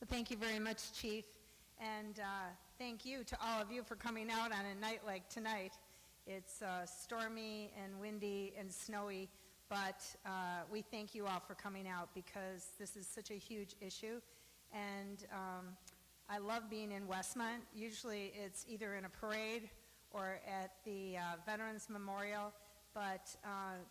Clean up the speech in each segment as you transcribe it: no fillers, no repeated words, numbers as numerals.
Thank you very much, Chief, and thank you to all of you for coming out on a night like tonight. It's stormy and windy and snowy, but we thank you all for coming out because this is such a huge issue, and I love being in Wesmont. Usually it's either in a parade or at the Veterans Memorial, but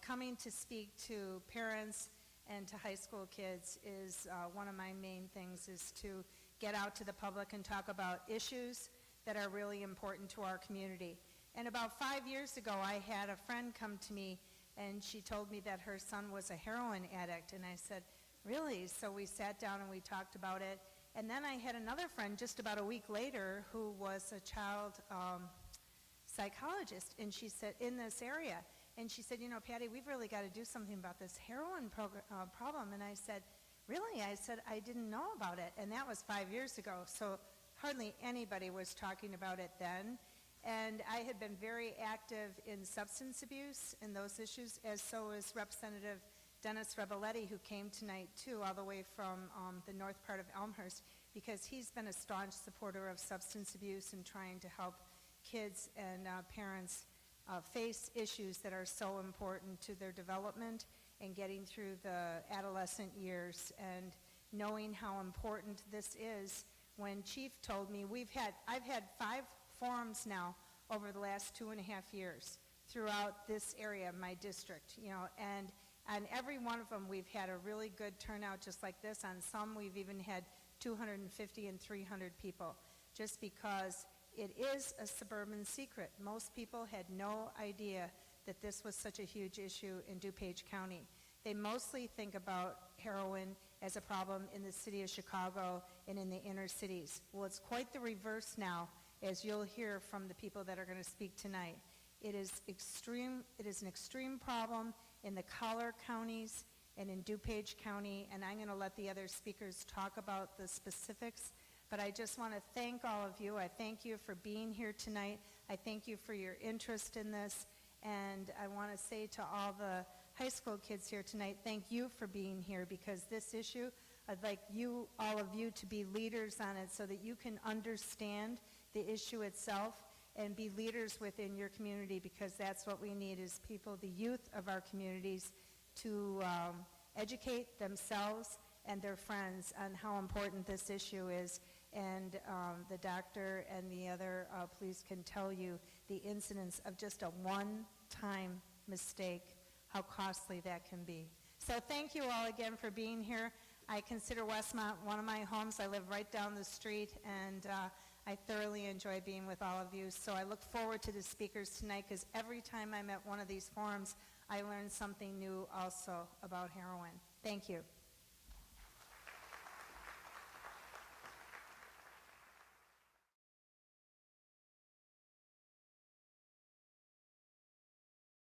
coming to speak to parents and to high school kids is one of my main things, is to get out to the public and talk about issues that are really important to our community. And about 5 years ago, I had a friend come to me and she told me that her son was a heroin addict, and I said, really? So we sat down and we talked about it. And then I had another friend just about a week later who was a child psychologist, and she said, in this area. And she said, you know, Patty, we've really got to do something about this heroin problem. And I said, really? I said, I didn't know about it. And that was 5 years ago. So hardly anybody was talking about it then. And I had been very active in substance abuse and those issues, as so is Representative Dennis Rebelletti, who came tonight too, all the way from the north part of Elmhurst, because he's been a staunch supporter of substance abuse and trying to help kids and parents face issues that are so important to their development and getting through the adolescent years, and knowing how important this is. When Chief told me, I've had 5 forums now over the last 2.5 years throughout this area of my district, you know, and on every one of them we've had a really good turnout just like this. On some we've even had 250 and 300 people, just because it is a suburban secret. Most people had no idea that this was such a huge issue in DuPage County. They mostly think about heroin as a problem in the city of Chicago and in the inner cities. Well, it's quite the reverse now, as you'll hear from the people that are going to speak tonight. It is an extreme problem in the collar counties and in DuPage County, and I'm going to let the other speakers talk about the specifics. But I just want to thank all of you. I thank you for being here tonight. I thank you for your interest in this. And I want to say to all the high school kids here tonight, thank you for being here, because this issue, I'd like all of you to be leaders on it so that you can understand the issue itself and be leaders within your community, because that's what we need, is people, the youth of our communities, to educate themselves and their friends on how important this issue is. And the doctor and the other police can tell you the incidence of just a one-time mistake, how costly that can be. So thank you all again for being here. I consider Wesmont one of my homes. I live right down the street, and I thoroughly enjoy being with all of you. So I look forward to the speakers tonight, because every time I'm at one of these forums, I learn something new also about heroin. Thank you.